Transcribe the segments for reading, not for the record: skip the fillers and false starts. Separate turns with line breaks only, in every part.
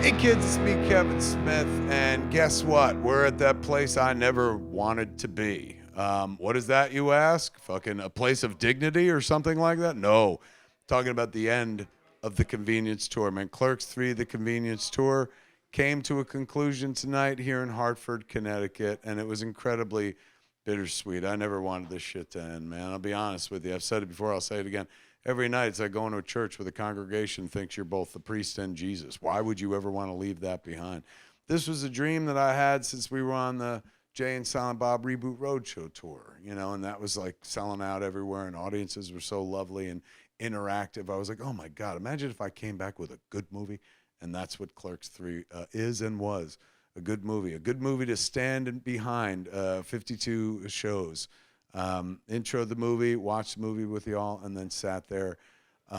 Hey kids, it's me, Kevin Smith, and guess what? We're at that place I never wanted to be. What is that, you ask? Fucking a place of dignity or something like that? No. Talking about the end of the Convenience Tour, man. Clerks III, the Convenience Tour, came to a conclusion tonight here in Hartford, Connecticut, and it was incredibly bittersweet. I never wanted this shit to end, man. I'll be honest with you. I've said it before, I'll say it again. Every night it's like going to a church where the congregation thinks you're both the priest and Jesus. Why would you ever want to leave that behind? This was a dream that I had since we were on the Jay and Silent Bob Reboot Roadshow tour, you know, and that was like selling out everywhere, and audiences were so lovely and interactive. I was like, oh my God, imagine if I came back with a good movie, and that's what Clerks 3 is and was, a good movie to stand behind 52 shows. Intro the movie, watched the movie with y'all, and then sat there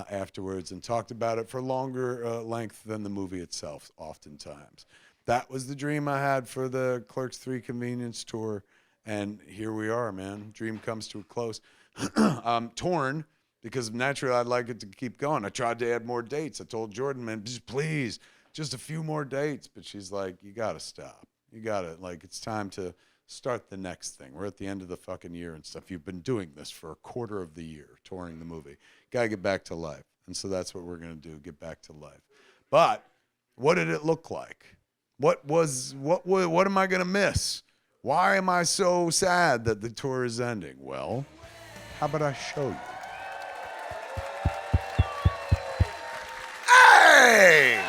afterwards and talked about it for longer length than the movie itself, oftentimes. That was the dream I had for the Clerks 3 Convenience Tour, and here we are, man. Dream comes to a close. I'm torn, because naturally I'd like it to keep going. I tried to add more dates. I told Jordan, man, just please, just a few more dates. But she's like, you gotta stop. You gotta, like, it's time to start the next thing. We're at the end of the fucking year and stuff. You've been doing this for a quarter of the year, touring the movie. Gotta get back to life. And so that's what we're gonna do, get back to life. But what did it look like? What am I gonna miss? Why am I so sad that the tour is ending? Well, how about I show you? Hey!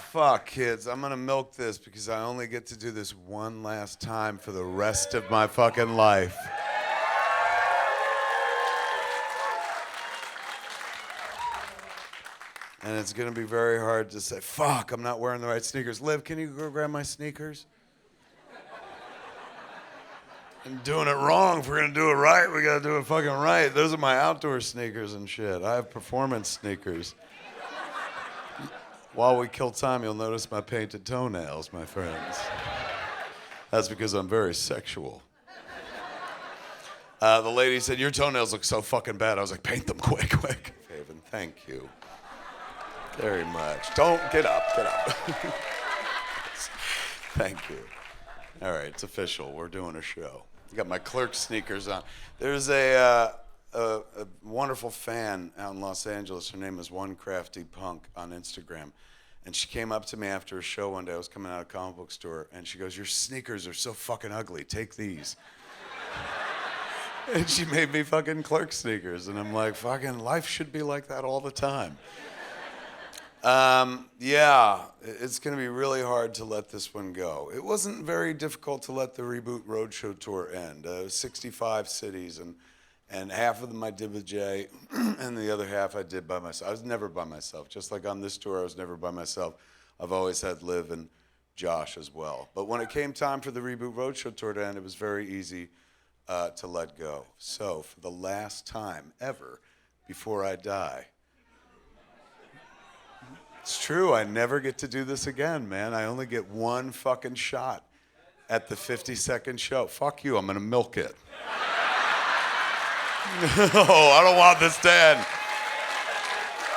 Fuck, kids. I'm gonna milk this because I only get to do this one last time for the rest of my fucking life. And it's gonna be very hard to say, fuck, I'm not wearing the right sneakers. Liv, can you go grab my sneakers? I'm doing it wrong. If we're gonna do it right, we gotta do it fucking right. Those are my outdoor sneakers and shit. I have performance sneakers. While we kill time, you'll notice my painted toenails, my friends. That's because I'm very sexual. The lady said, your toenails look so fucking bad. I was like, paint them quick. Haven, thank you very much. Don't, get up. Thank you. All right, it's official. We're doing a show. I got my clerk sneakers on. There's a wonderful fan out in Los Angeles. Her name is One Crafty Punk on Instagram. And she came up to me after a show one day. I was coming out of a comic book store. And she goes, your sneakers are so fucking ugly. Take these. And she made me fucking clerk sneakers. And I'm like, fucking life should be like that all the time. Yeah, it's going to be really hard to let this one go. It wasn't very difficult to let the Reboot Roadshow tour end. 65 cities, and half of them I did with Jay, and the other half I did by myself. I was never by myself. Just like on this tour, I was never by myself. I've always had Liv and Josh as well. But when it came time for the Reboot Roadshow tour to end, it was very easy to let go. So for the last time ever, before I die, it's true, I never get to do this again, man. I only get one fucking shot at the 50-second show. Fuck you, I'm gonna milk it. No, I don't want this to end.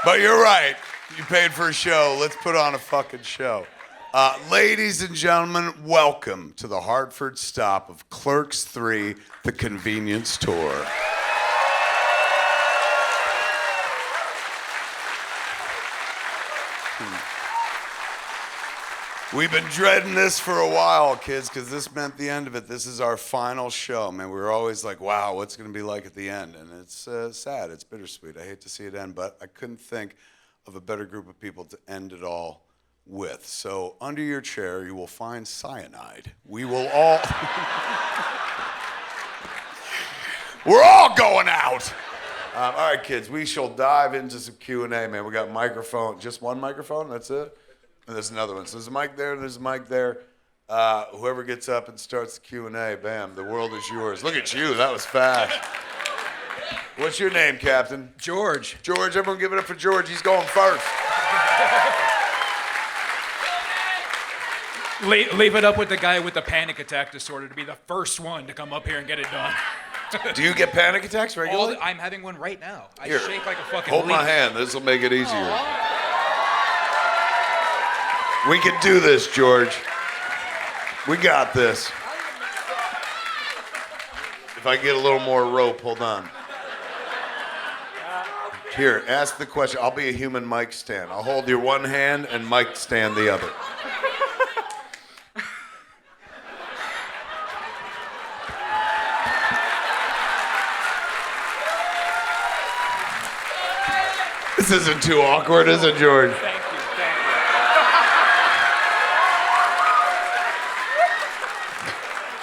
But you're right, you paid for a show, let's put on a fucking show. Ladies and gentlemen, welcome to the Hartford stop of Clerks 3, the Convenience Tour. We've been dreading this for a while, kids, because this meant the end of it. This is our final show, man. We were always like, wow, what's going to be like at the end? And it's sad. It's bittersweet. I hate to see it end, but I couldn't think of a better group of people to end it all with. So under your chair, you will find cyanide. We will all... We're all going out! All right, kids, we shall dive into some Q&A, man. We got microphone, just one microphone, that's it? And there's another one. So there's a mic there, and there's a mic there. Whoever gets up and starts the Q&A, bam, the world is yours. Look at you, that was fast. What's your name, Captain?
George.
George, everyone give it up for George. He's going first.
Leave it up with the guy with the panic attack disorder to be the first one to come up here and get it done. Do you get panic attacks regularly?
I'm having one right now. I
Here,
shake like a fucking
hold
leaf.
my hand. This will make it easier. We can do this, George. We got this. If I get a little more rope, hold on. Here, ask the question. I'll be a human mic stand. I'll hold your one hand and mic stand the other. This isn't too awkward, is it, George?
Thank you.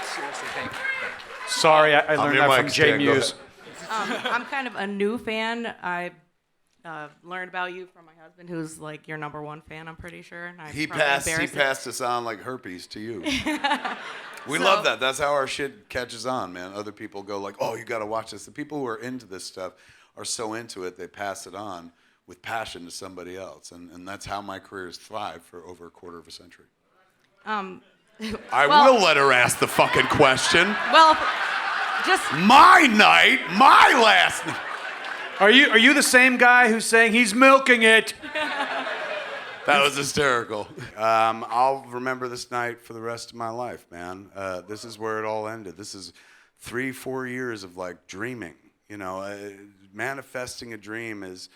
Seriously, thank you.
Sorry, I learned that from Jay Muse.
I'm kind of a new fan. I learned about you from my husband, who's like your number one fan, I'm pretty sure. And
He passed us on like herpes to you. We love that. That's how our shit catches on, man. Other people go like, oh, you got to watch this. The people who are into this stuff are so into it, they pass it on with passion to somebody else. And that's how my career has thrived for over a quarter of a century.
I will let her ask the fucking question.
Well, just
My night, my last night.
Are you the same guy who's saying he's milking it?
That was hysterical. I'll remember this night for the rest of my life, man. This is where it all ended. This is 3-4 years of like dreaming. You know, manifesting a dream it's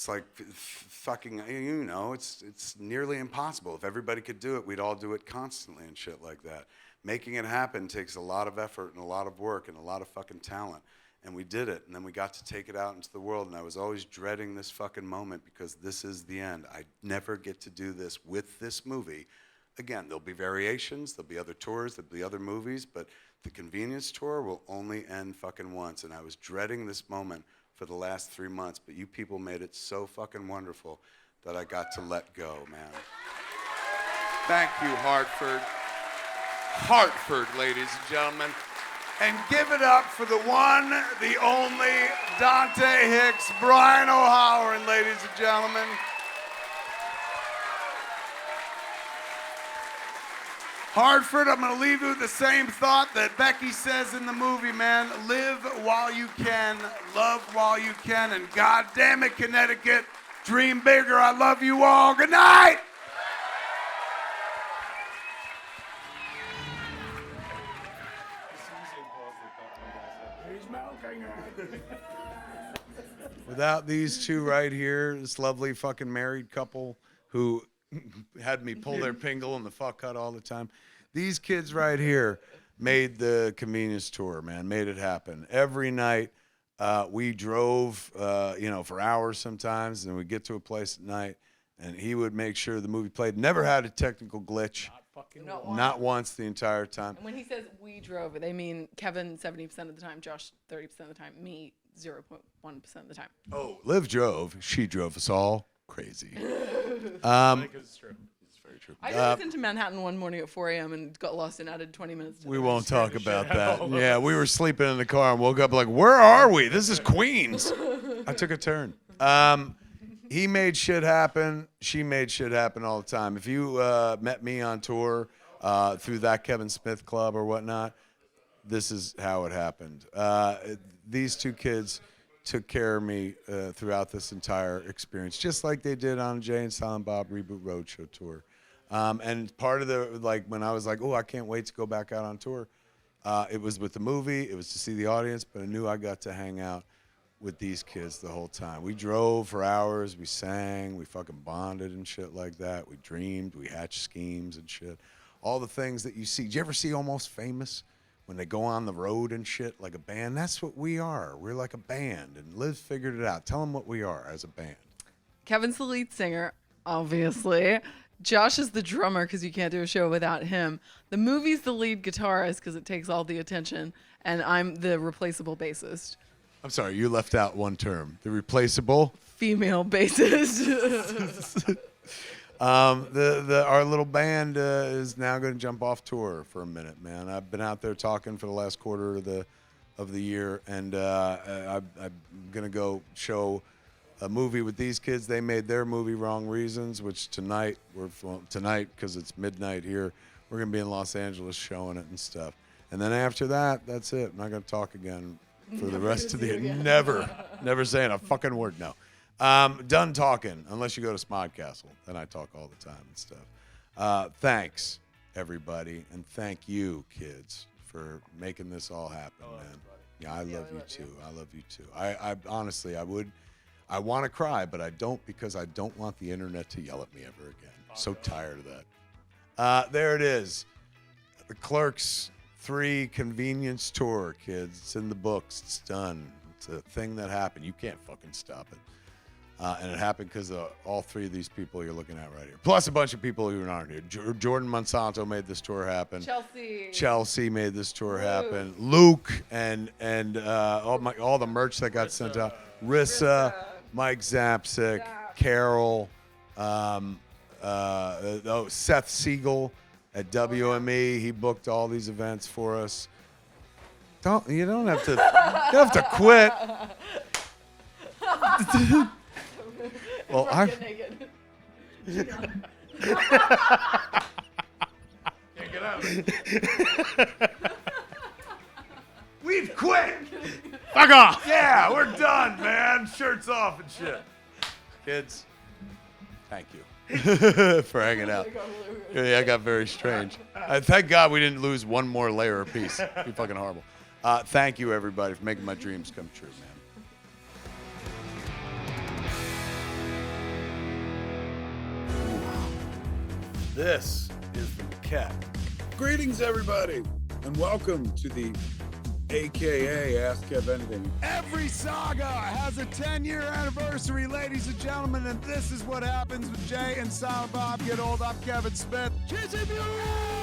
like fucking, you know, it's nearly impossible. If everybody could do it, we'd all do it constantly and shit like that. Making it happen takes a lot of effort and a lot of work and a lot of fucking talent. And we did it, and then we got to take it out into the world, and I was always dreading this fucking moment because this is the end. I never get to do this with this movie. Again, there'll be variations, there'll be other tours, there'll be other movies, but the Convenience Tour will only end fucking once, and I was dreading this moment for the last 3 months, but you people made it so fucking wonderful that I got to let go, man. Thank you, Hartford. Hartford, ladies and gentlemen. And give it up for the one, the only Dante Hicks, Brian O'Halloran, ladies and gentlemen. Hartford, I'm going to leave you with the same thought that Becky says in the movie, man. Live while you can, love while you can, and God damn it, Connecticut, dream bigger. I love you all. Good night. Without these two right here, this lovely fucking married couple who had me pull their pingle in the fuck cut all the time. These kids right here made the Convenience Tour, man, made it happen. Every night we drove, for hours sometimes, and we'd get to a place at night, and he would make sure the movie played. Never had a technical glitch. Not once the entire time.
And when he says we drove, they mean Kevin 70% of the time, Josh 30% of the time, me 0.1% of the time.
Oh, Liv drove. She drove us all crazy.
I think it's true.
It's very true.
I drove into Manhattan one morning at 4 a.m. and got lost and added 20 minutes to
We
the
won't
race.
talk about that. Yeah, we were sleeping in the car and woke up like, where are we? This is Queens. I took a turn. He made shit happen. She made shit happen all the time. If you met me on tour through that Kevin Smith Club or whatnot, this is how it happened. These two kids took care of me throughout this entire experience, just like they did on Jay and Silent Bob Reboot Roadshow tour. And part of the, like, when I was like, oh, I can't wait to go back out on tour, it was with the movie, it was to see the audience, but I knew I got to hang out with these kids the whole time. We drove for hours, we sang, we fucking bonded and shit like that. We dreamed, we hatched schemes and shit. All the things that you see. Did you ever see Almost Famous? When they go on the road and shit like a band, that's what we are. We're like a band, and Liz figured it out. Tell them what we are as a band.
Kevin's the lead singer, obviously. Josh is the drummer because you can't do a show without him. The movie's the lead guitarist because it takes all the attention, and I'm the replaceable bassist.
I'm sorry, you left out one term. The replaceable?
Female bassist.
Our little band is now going to jump off tour for a minute, man. I've been out there talking for the last quarter of the year, and I'm going to go show a movie with these kids. They made their movie Wrong Reasons, which tonight because it's midnight here, we're going to be in Los Angeles showing it and stuff. And then after that, that's it. I'm not going to talk again for the rest of the never saying a fucking word. No. Done talking, unless you go to Smodcastle. Then I talk all the time and stuff. Thanks, everybody, and thank you, kids, for making this all happen, man. Yeah, I love you too. I love you too. I honestly, I want to cry, but I don't, because I don't want the internet to yell at me ever again. So tired of that. There it is. The Clerks III Convenience Tour, kids. It's in the books. It's done. It's a thing that happened. You can't fucking stop it. And it happened because of all three of these people you're looking at right here. Plus a bunch of people who aren't here. Jordan Monsanto made this tour happen. Chelsea made this tour happen. Luke and all the merch that got sent out. Rissa, Mike Zapsik, Carol, Seth Siegel at WME. He booked all these events for us. You don't have to quit. Well, Can't get out. We've quit.
Fuck off.
Yeah, we're done, man. Shirts off and shit. Kids, thank you for hanging out. Yeah, I got very strange. Thank God we didn't lose one more layer of peace. It'd be fucking horrible. Thank you, everybody, for making my dreams come true, man. This is the Maquette. Greetings, everybody, and welcome to the AKA Ask Kev Anything. Every saga has a 10-year anniversary, ladies and gentlemen, and this is what happens when Jay and Silent Bob get old. I'm Kevin Smith. Kissing you!